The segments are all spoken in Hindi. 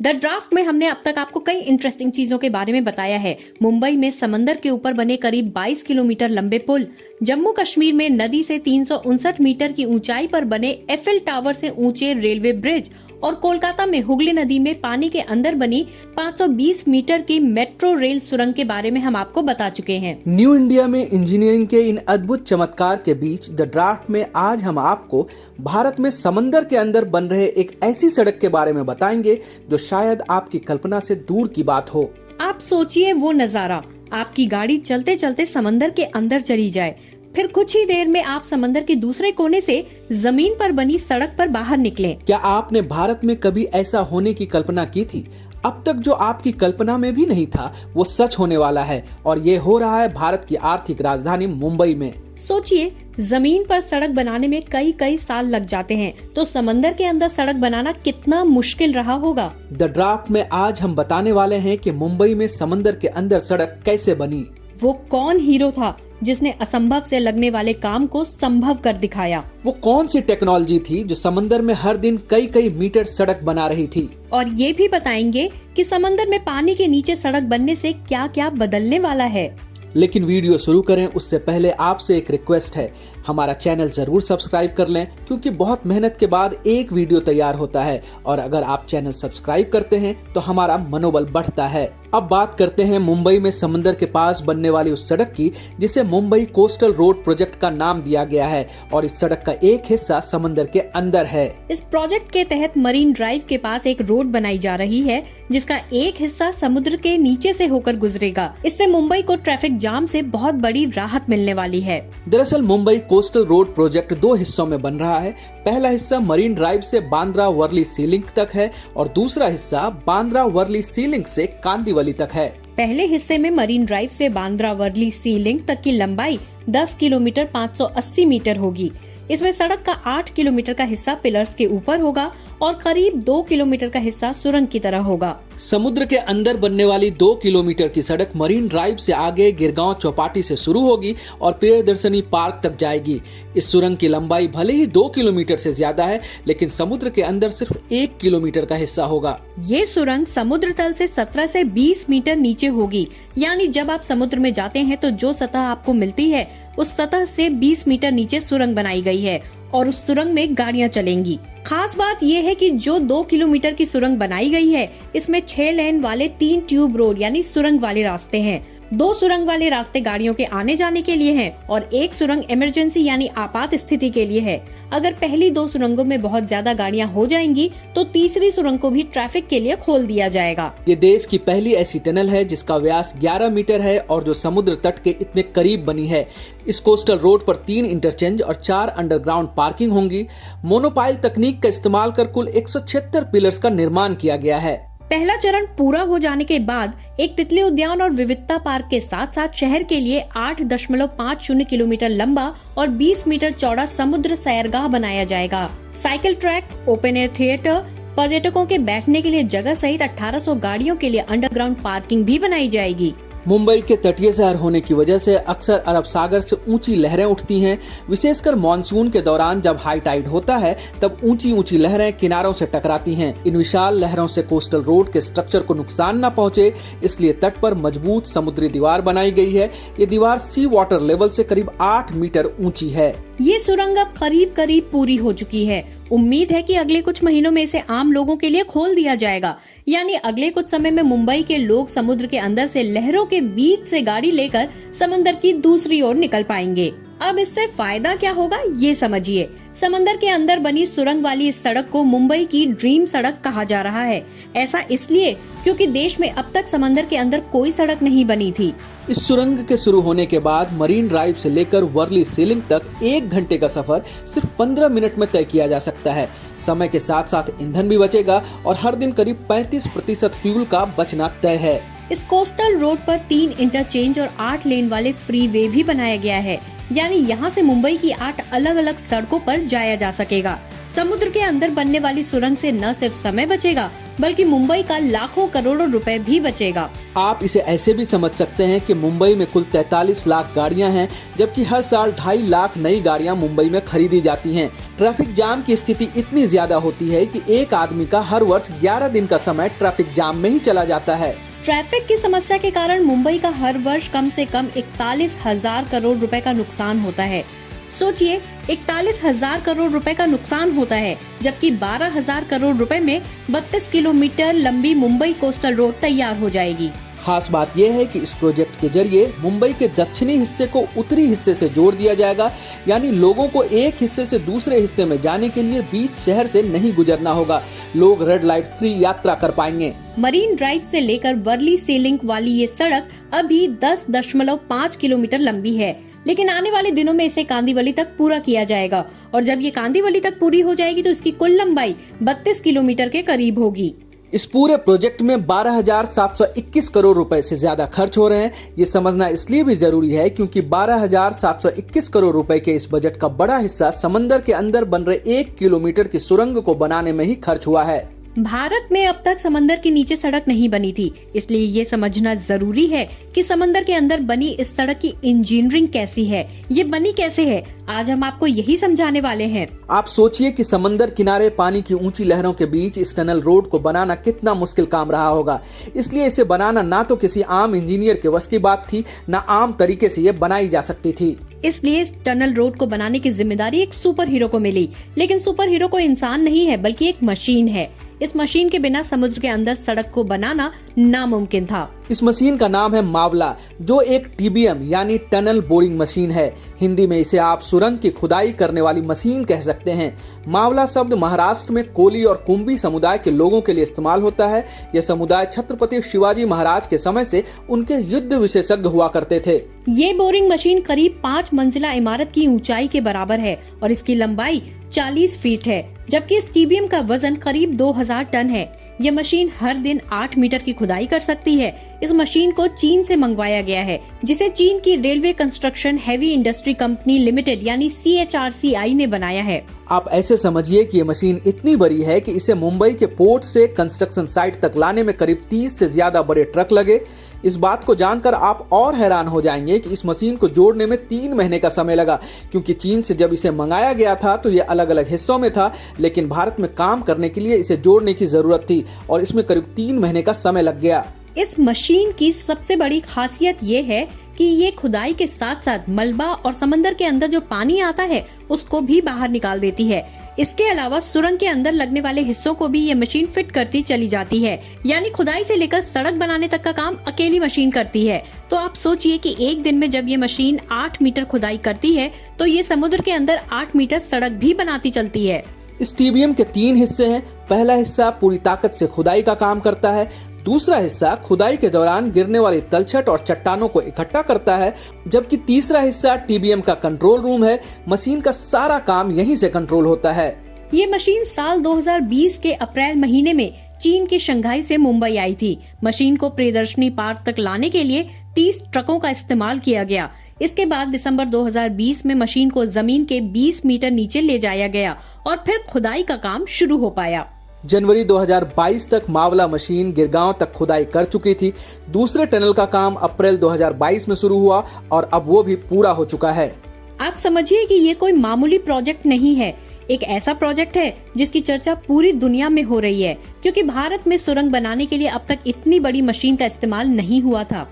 द ड्राफ्ट में हमने अब तक आपको कई इंटरेस्टिंग चीजों के बारे में बताया है। मुंबई में समंदर के ऊपर बने करीब 22 किलोमीटर लंबे पुल, जम्मू कश्मीर में नदी से 359 मीटर की ऊंचाई पर बने एफिल टावर से ऊंचे रेलवे ब्रिज और कोलकाता में हुगली नदी में पानी के अंदर बनी 520 मीटर की मेट्रो रेल सुरंग के बारे में हम आपको बता चुके हैं। न्यू इंडिया में इंजीनियरिंग के इन अद्भुत चमत्कार के बीच द ड्राफ्ट में आज हम आपको भारत में समंदर के अंदर बन रहे एक ऐसी सड़क के बारे में बताएंगे जो शायद आपकी कल्पना से दूर की बात हो। आप सोचिए वो नजारा, आपकी गाड़ी चलते चलते समंदर के अंदर चली जाए, फिर कुछ ही देर में आप समंदर के दूसरे कोने से जमीन पर बनी सड़क पर बाहर निकलें। क्या आपने भारत में कभी ऐसा होने की कल्पना की थी? अब तक जो आपकी कल्पना में भी नहीं था वो सच होने वाला है और ये हो रहा है भारत की आर्थिक राजधानी मुंबई में। सोचिए, जमीन पर सड़क बनाने में कई साल लग जाते हैं, तो समंदर के अंदर सड़क बनाना कितना मुश्किल रहा होगा। द ड्राफ्ट में आज हम बताने वाले हैं कि मुंबई में समंदर के अंदर सड़क कैसे बनी। वो कौन हीरो था जिसने असंभव से लगने वाले काम को संभव कर दिखाया? वो कौन सी टेक्नोलॉजी थी जो समंदर में हर दिन कई मीटर सड़क बना रही थी? और ये भी बताएंगे कि समंदर में पानी के नीचे सड़क बनने से क्या क्या बदलने वाला है। लेकिन वीडियो शुरू करें उससे पहले आपसे एक रिक्वेस्ट है, हमारा चैनल जरूर सब्सक्राइब कर लें क्योंकि बहुत मेहनत के बाद एक वीडियो तैयार होता है और अगर आप चैनल सब्सक्राइब करते हैं तो हमारा मनोबल बढ़ता है। अब बात करते हैं मुंबई में समंदर के पास बनने वाली उस सड़क की जिसे मुंबई कोस्टल रोड प्रोजेक्ट का नाम दिया गया है और इस सड़क का एक हिस्सा समंदर के अंदर है। इस प्रोजेक्ट के तहत मरीन ड्राइव के पास एक रोड बनाई जा रही है जिसका एक हिस्सा समुद्र के नीचे से होकर गुजरेगा। इससे मुंबई को ट्रैफिक जाम से बहुत बड़ी राहत मिलने वाली है। दरअसल मुंबई कोस्टल रोड प्रोजेक्ट दो हिस्सों में बन रहा है। पहला हिस्सा मरीन ड्राइव से बांद्रा वर्ली सी लिंक तक है और दूसरा हिस्सा बांद्रा वर्ली सी लिंक से कांदिवली तक है। पहले हिस्से में मरीन ड्राइव से बांद्रा वर्ली सी लिंक तक की लंबाई 10 किलोमीटर 580 मीटर होगी। इसमें सड़क का 8 किलोमीटर का हिस्सा पिलर्स के ऊपर होगा और करीब 2 किलोमीटर का हिस्सा सुरंग की तरह होगा। समुद्र के अंदर बनने वाली 2 किलोमीटर की सड़क मरीन ड्राइव से आगे गिरगांव चौपाटी से शुरू होगी और प्रियदर्शनी पार्क तक जाएगी। इस सुरंग की लंबाई भले ही 2 किलोमीटर से ज्यादा है लेकिन समुद्र के अंदर सिर्फ 1 किलोमीटर का हिस्सा होगा। ये सुरंग समुद्र तल से 17 से 20 मीटर नीचे होगी, यानी जब आप समुद्र में जाते हैं तो जो सतह आपको मिलती है उस सतह से 20 मीटर नीचे सुरंग बनाई गई है और उस सुरंग में गाड़ियां चलेंगी। खास बात यह है कि जो 2 किलोमीटर की सुरंग बनाई गई है इसमें 6 लेन वाले 3 ट्यूब रोड यानी सुरंग वाले रास्ते हैं। 2 सुरंग वाले रास्ते गाड़ियों के आने जाने के लिए हैं और एक सुरंग इमरजेंसी यानी आपात स्थिति के लिए है। अगर पहली 2 सुरंगों में बहुत ज्यादा गाड़ियां हो जाएंगी तो तीसरी सुरंग को भी ट्रैफिक के लिए खोल दिया जाएगा। ये देश की पहली ऐसी टनल है जिसका व्यास 11 मीटर है और जो समुद्र तट के इतने करीब बनी है। इस कोस्टल रोड पर 3 इंटरचेंज और 4 अंडरग्राउंड पार्किंग होंगी। मोनोपाइल तकनीक का इस्तेमाल कर कुल 176 पिलर्स का निर्माण किया गया है। पहला चरण पूरा हो जाने के बाद एक तितली उद्यान और विविधता पार्क के साथ साथ शहर के लिए 8.50 किलोमीटर लंबा और 20 मीटर चौड़ा समुद्र सैरगाह बनाया जाएगा। Cycle track, open air theatre, पर्यटकों के बैठने के लिए जगह सहित 1800 गाड़ियों के लिए अंडरग्राउंड पार्किंग भी बनाई जाएगी। मुंबई के तटीय शहर होने की वजह से अक्सर अरब सागर से ऊंची लहरें उठती हैं। विशेषकर मानसून के दौरान जब हाई टाइड होता है तब ऊंची लहरें किनारों से टकराती हैं। इन विशाल लहरों से कोस्टल रोड के स्ट्रक्चर को नुकसान न पहुंचे इसलिए तट पर मजबूत समुद्री दीवार बनाई गई है। ये दीवार सी वाटर लेवल से करीब 8 मीटर ऊंची है। ये सुरंग अब करीब पूरी हो चुकी है। उम्मीद है कि अगले कुछ महीनों में इसे आम लोगों के लिए खोल दिया जाएगा, यानी अगले कुछ समय में मुंबई के लोग समुद्र के अंदर से लहरों के बीच से गाड़ी लेकर समंदर की दूसरी ओर निकल पाएंगे। अब इससे फायदा क्या होगा ये समझिए। समंदर के अंदर बनी सुरंग वाली इस सड़क को मुंबई की ड्रीम सड़क कहा जा रहा है। ऐसा इसलिए क्योंकि देश में अब तक समंदर के अंदर कोई सड़क नहीं बनी थी। इस सुरंग के शुरू होने के बाद मरीन ड्राइव से लेकर वर्ली सी लिंक तक 1 घंटे का सफर सिर्फ 15 मिनट में तय किया जा सकता है। समय के साथ साथ ईंधन भी बचेगा और हर दिन करीब 35% फ्यूल का बचना तय है। इस कोस्टल रोड पर 3 इंटरचेंज और 8 लेन वाले फ्री वे भी बनाया गया है। यानी यहाँ से मुंबई की 8 अलग अलग सड़कों पर जाया जा सकेगा। समुद्र के अंदर बनने वाली सुरंग से न सिर्फ समय बचेगा बल्कि मुंबई का लाखों करोड़ों रुपए भी बचेगा। आप इसे ऐसे भी समझ सकते हैं कि मुंबई में कुल 43 लाख गाड़ियां हैं, जबकि हर साल 2.5 लाख नई गाड़ियां मुंबई में खरीदी जाती हैं। ट्रैफिक जाम की स्थिति इतनी ज्यादा होती है कि एक आदमी का हर वर्ष 11 दिन का समय ट्रैफिक जाम में ही चला जाता है। ट्रैफिक की समस्या के कारण मुंबई का हर वर्ष कम से कम 41,000 करोड़ रुपए का नुकसान होता है। सोचिए, 41,000 करोड़ रुपए का नुकसान होता है, जबकि 12,000 करोड़ रुपए में 32 किलोमीटर लंबी मुंबई कोस्टल रोड तैयार हो जाएगी। खास बात यह है कि इस प्रोजेक्ट के जरिए मुंबई के दक्षिणी हिस्से को उत्तरी हिस्से से जोड़ दिया जाएगा, यानी लोगों को एक हिस्से से दूसरे हिस्से में जाने के लिए बीच शहर से नहीं गुजरना होगा। लोग रेड लाइट फ्री यात्रा कर पाएंगे। मरीन ड्राइव से लेकर वर्ली सी लिंक वाली ये सड़क अभी 10.5 किलोमीटर लंबी है, लेकिन आने वाले दिनों में इसे कांदीवली तक पूरा किया जाएगा और जब ये कांदीवली तक पूरी हो जाएगी तो इसकी कुल लंबाई 32 किलोमीटर के करीब होगी। इस पूरे प्रोजेक्ट में 12,721 करोड़ रुपए से ज्यादा खर्च हो रहे हैं। ये समझना इसलिए भी जरूरी है क्योंकि 12,721 करोड़ रुपए के इस बजट का बड़ा हिस्सा समंदर के अंदर बन रहे 1 किलोमीटर की सुरंग को बनाने में ही खर्च हुआ है। भारत में अब तक समंदर के नीचे सड़क नहीं बनी थी, इसलिए ये समझना जरूरी है कि समंदर के अंदर बनी इस सड़क की इंजीनियरिंग कैसी है, ये बनी कैसे है। आज हम आपको यही समझाने वाले हैं। आप सोचिए कि समंदर किनारे पानी की ऊंची लहरों के बीच इस टनल रोड को बनाना कितना मुश्किल काम रहा होगा। इसलिए इसे बनाना ना तो किसी आम इंजीनियर के वश की बात थी, न आम तरीके से ये बनाई जा सकती थी। इसलिए इस टनल रोड को बनाने की जिम्मेदारी एक सुपर हीरो को मिली, लेकिन सुपर हीरो कोई इंसान नहीं है बल्कि एक मशीन है। इस मशीन के बिना समुद्र के अंदर सड़क को बनाना नामुमकिन था। इस मशीन का नाम है मावला, जो एक TBM यानी टनल बोरिंग मशीन है। हिंदी में इसे आप सुरंग की खुदाई करने वाली मशीन कह सकते हैं। मावला शब्द महाराष्ट्र में कोली और कुंभी समुदाय के लोगों के लिए इस्तेमाल होता है। यह समुदाय छत्रपति शिवाजी महाराज के समय से उनके युद्ध विशेषज्ञ हुआ करते थे। ये बोरिंग मशीन करीब 5 मंजिला इमारत की ऊंचाई के बराबर है और इसकी लंबाई 40 फीट है, जबकि इस TBM का वजन करीब 2000 टन है। यह मशीन हर दिन 8 मीटर की खुदाई कर सकती है। इस मशीन को चीन से मंगवाया गया है, जिसे चीन की railway construction heavy industry company limited यानी CHRCI ने बनाया है। आप ऐसे समझिए कि ये मशीन इतनी बड़ी है कि इसे मुंबई के पोर्ट से कंस्ट्रक्शन साइट तक लाने में करीब 30 से ज्यादा बड़े ट्रक लगे। इस बात को जानकर आप और हैरान हो जाएंगे कि इस मशीन को जोड़ने में 3 महीने का समय लगा, क्योंकि चीन से जब इसे मंगाया गया था तो ये अलग अलग हिस्सों में था, लेकिन भारत में काम करने के लिए इसे जोड़ने की जरूरत थी और इसमें करीब 3 महीने का समय लग गया। इस मशीन की सबसे बड़ी खासियत ये है कि ये खुदाई के साथ साथ मलबा और समंदर के अंदर जो पानी आता है उसको भी बाहर निकाल देती है। इसके अलावा सुरंग के अंदर लगने वाले हिस्सों को भी ये मशीन फिट करती चली जाती है, यानी खुदाई से लेकर सड़क बनाने तक का काम अकेली मशीन करती है। तो आप सोचिए कि एक दिन में जब ये मशीन 8 मीटर खुदाई करती है तो ये समुद्र के अंदर 8 मीटर सड़क भी बनाती चलती है। इस TBM के 3 हिस्से हैं। पहला हिस्सा पूरी ताकत से खुदाई का काम करता है, दूसरा हिस्सा खुदाई के दौरान गिरने वाली तलछट और चट्टानों को इकट्ठा करता है, जबकि तीसरा हिस्सा TBM का कंट्रोल रूम है। मशीन का सारा काम यहीं से कंट्रोल होता है। ये मशीन साल 2020 के अप्रैल महीने में चीन के शंघाई से मुंबई आई थी। मशीन को प्रियदर्शनी पार्क तक लाने के लिए 30 ट्रकों का इस्तेमाल किया गया। इसके बाद दिसंबर 2020 में मशीन को जमीन के 20 मीटर नीचे ले जाया गया और फिर खुदाई का काम शुरू हो पाया। जनवरी 2022 तक मावला मशीन गिरगांव तक खुदाई कर चुकी थी। दूसरे टनल का काम अप्रैल 2022 में शुरू हुआ और अब वो भी पूरा हो चुका है। आप समझिए कि ये कोई मामूली प्रोजेक्ट नहीं है, एक ऐसा प्रोजेक्ट है जिसकी चर्चा पूरी दुनिया में हो रही है, क्योंकि भारत में सुरंग बनाने के लिए अब तक इतनी बड़ी मशीन का इस्तेमाल नहीं हुआ था।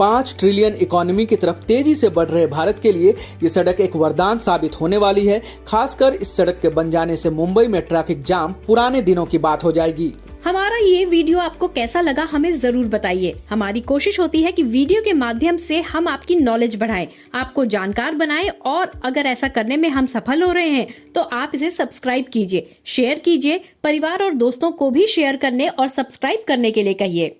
5 ट्रिलियन इकोनॉमी की तरफ तेजी से बढ़ रहे भारत के लिए ये सड़क एक वरदान साबित होने वाली है। खासकर इस सड़क के बन जाने से मुंबई में ट्रैफिक जाम पुराने दिनों की बात हो जाएगी। हमारा ये वीडियो आपको कैसा लगा हमें जरूर बताइए। हमारी कोशिश होती है कि वीडियो के माध्यम से हम आपकी नॉलेज बढ़ाएं, आपको जानकार बनाएं, और अगर ऐसा करने में हम सफल हो रहे हैं तो आप इसे सब्सक्राइब कीजिए, शेयर कीजिए, परिवार और दोस्तों को भी शेयर करने और सब्सक्राइब करने के लिए कहिए।